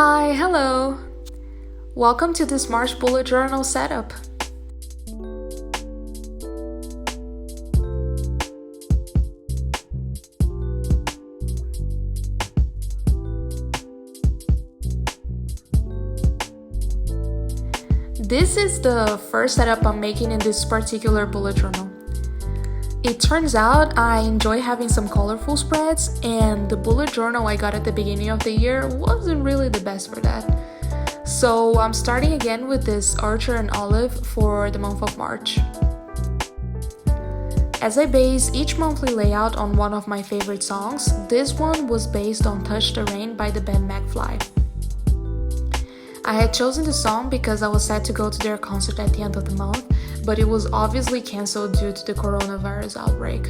Hi, hello. Welcome to this March bullet journal setup. This is the first setup I'm making in this particular bullet journal. It turns out I enjoy having some colorful spreads, and the bullet journal I got at the beginning of the year wasn't really the best for that. So I'm starting again with this Archer and Olive for the month of March. As I base each monthly layout on one of my favorite songs, this one was based on Touch the Rain by the band McFly. I had chosen the song because I was set to go to their concert at the end of the month, but it was obviously cancelled due to the coronavirus outbreak.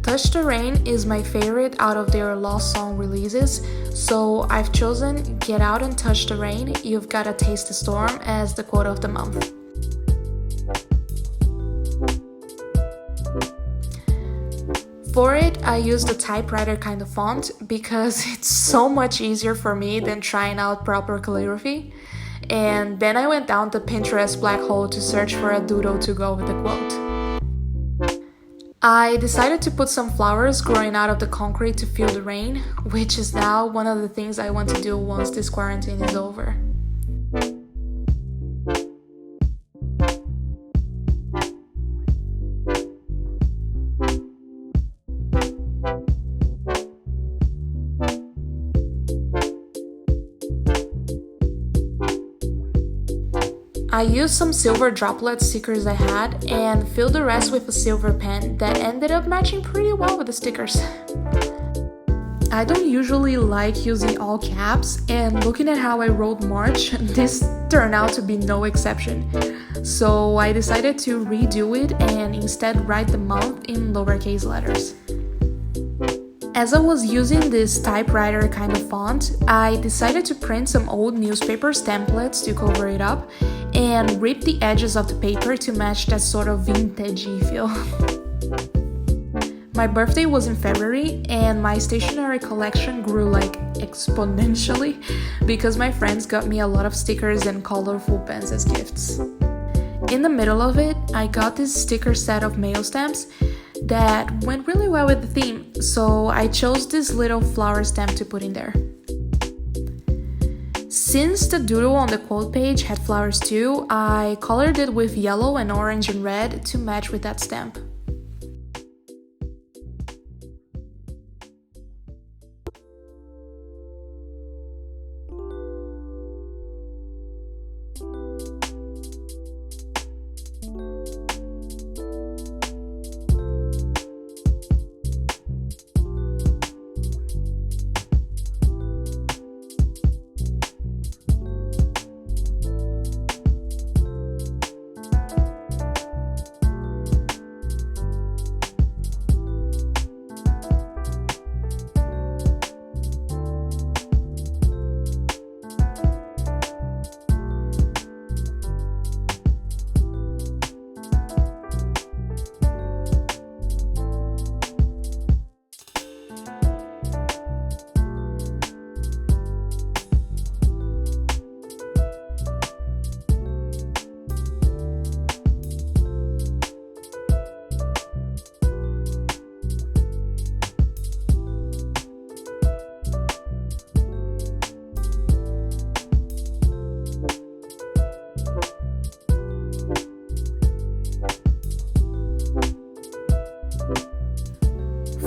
Touch the Rain is my favorite out of their Lost Song releases, so I've chosen Get Out and Touch the Rain, You've Gotta Taste the Storm as the quote of the month. For it, I used a typewriter kind of font because it's so much easier for me than trying out proper calligraphy. And then I went down the Pinterest black hole to search for a doodle to go with the quote. I decided to put some flowers growing out of the concrete to feel the rain, which is now one of the things I want to do once this quarantine is over. I used some silver droplet stickers I had and filled the rest with a silver pen that ended up matching pretty well with the stickers. I don't usually like using all caps, and looking at how I wrote March, this turned out to be no exception. So I decided to redo it and instead write the month in lowercase letters. As I was using this typewriter kind of font, I decided to print some old newspaper templates to cover it up and rip the edges of the paper to match that sort of vintagey feel. My birthday was in February, and my stationery collection grew like exponentially because my friends got me a lot of stickers and colorful pens as gifts. In the middle of it, I got this sticker set of mail stamps that went really well with the theme, so I chose this little flower stamp to put in there. Since the doodle on the quote page had flowers too, I colored it with yellow and orange and red to match with that stamp.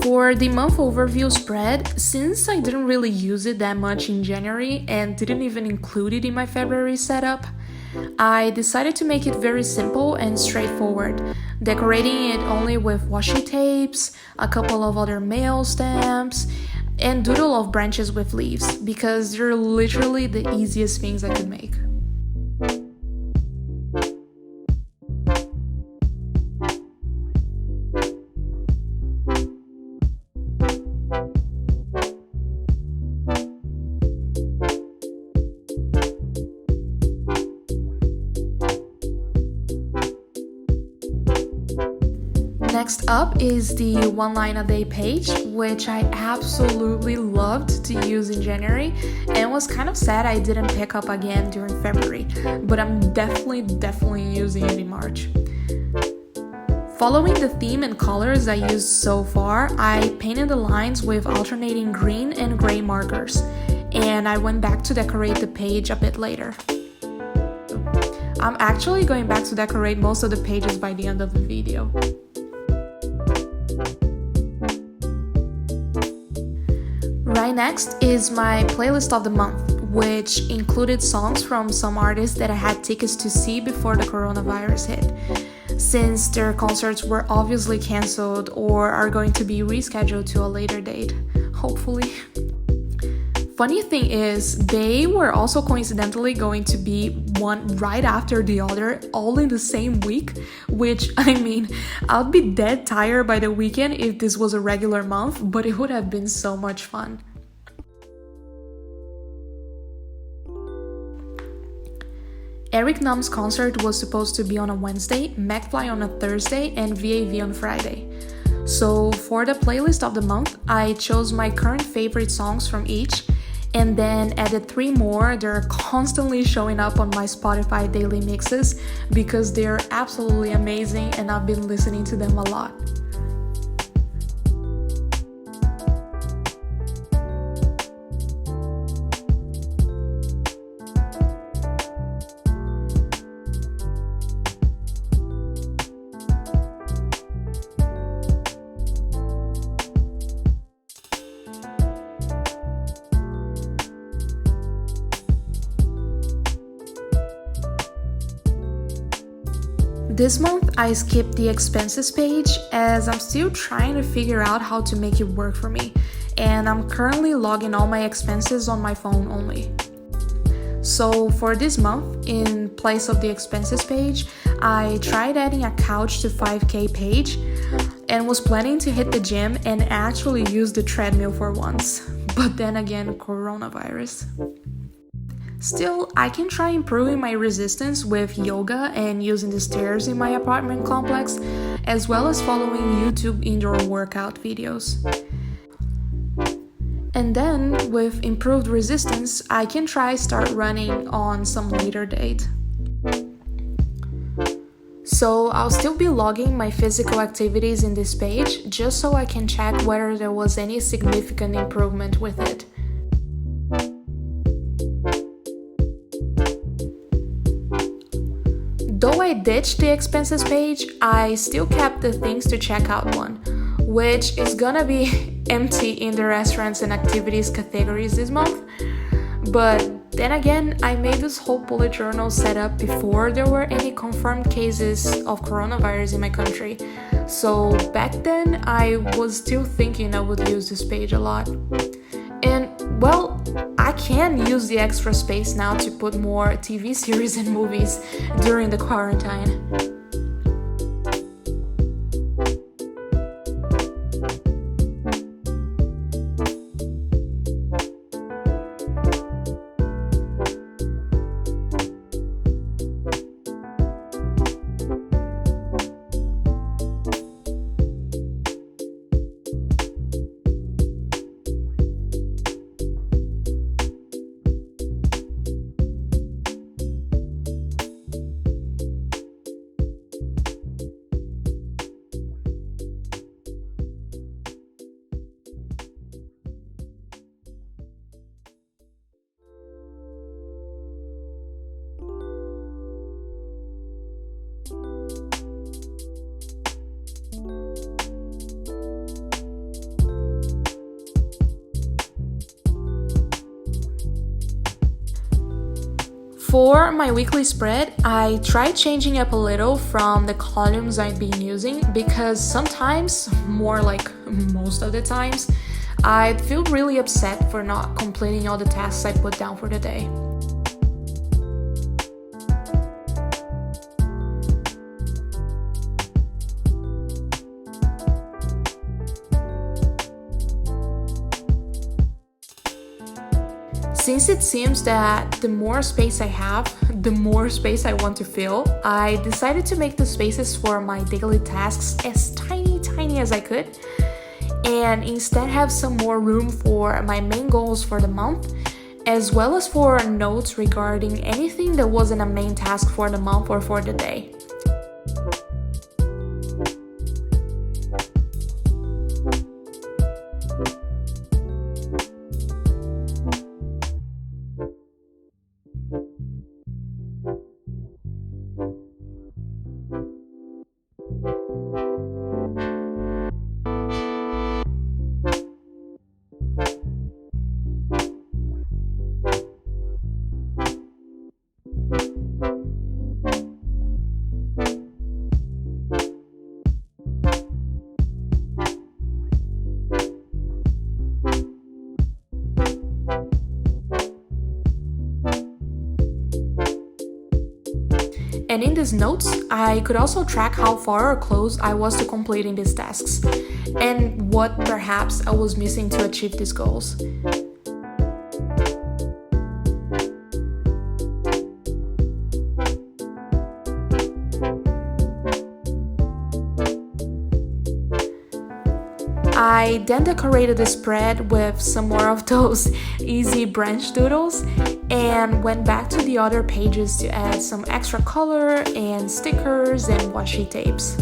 For the month overview spread, since I didn't really use it that much in January and didn't even include it in my February setup, I decided to make it very simple and straightforward, decorating it only with washi tapes, a couple of other mail stamps, and doodle of branches with leaves, because they're literally the easiest things I could make. Next up is the one line a day page, which I absolutely loved to use in January and was kind of sad I didn't pick up again during February, but I'm definitely using it in March. Following the theme and colors I used so far, I painted the lines with alternating green and gray markers, and I went back to decorate the page a bit later. I'm actually going back to decorate most of the pages by the end of the video. Right next is my playlist of the month, which included songs from some artists that I had tickets to see before the coronavirus hit, since their concerts were obviously cancelled or are going to be rescheduled to a later date, hopefully. Funny thing is, they were also coincidentally going to be one right after the other, all in the same week, which, I mean, I'd be dead tired by the weekend if this was a regular month, but it would have been so much fun. Eric Num's concert was supposed to be on a Wednesday, McFly on a Thursday, and VAV on Friday. So for the playlist of the month, I chose my current favorite songs from each, and then added 3 more that are constantly showing up on my Spotify daily mixes because they're absolutely amazing and I've been listening to them a lot. This month I skipped the expenses page as I'm still trying to figure out how to make it work for me, and I'm currently logging all my expenses on my phone only. So for this month, in place of the expenses page, I tried adding a couch to 5K page and was planning to hit the gym and actually use the treadmill for once. But then again, coronavirus. Still, I can try improving my resistance with yoga and using the stairs in my apartment complex, as well as following YouTube indoor workout videos. And then, with improved resistance, I can try start running on some later date. So I'll still be logging my physical activities in this page, just so I can check whether there was any significant improvement with it. Though I ditched the expenses page, I still kept the things to check out one, which is gonna be empty in the restaurants and activities categories this month. But then again, I made this whole bullet journal setup before there were any confirmed cases of coronavirus in my country. So back then, I was still thinking I would use this page a lot. And well, I can use the extra space now to put more TV series and movies during the quarantine. For my weekly spread, I tried changing up a little from the columns I've been using because sometimes, more like most of the times, I feel really upset for not completing all the tasks I put down for the day. Since it seems that the more space I have, the more space I want to fill, I decided to make the spaces for my daily tasks as tiny as I could, and instead have some more room for my main goals for the month, as well as for notes regarding anything that wasn't a main task for the month or for the day. And in these notes, I could also track how far or close I was to completing these tasks, and what perhaps I was missing to achieve these goals. I then decorated the spread with some more of those easy branch doodles and went back to the other pages to add some extra color and stickers and washi tapes.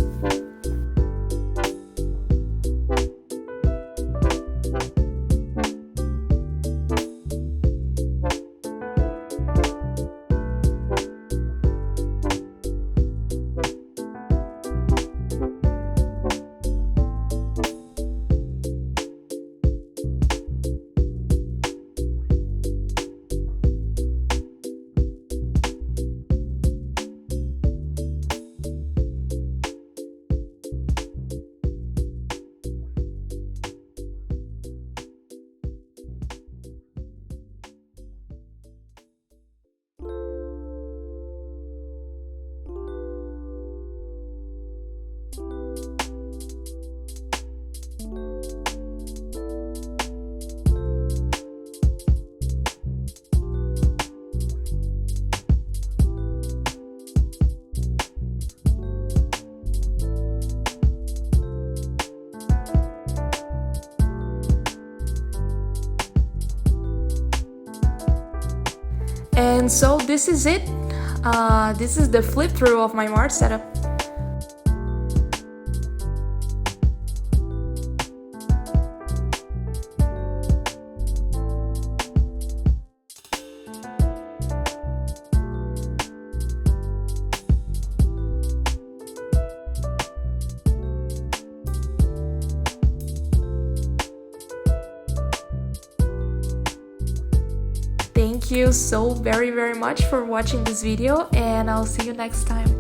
And so this is it. This is the flip through of my March setup. Thank you so very much for watching this video, and I'll see you next time.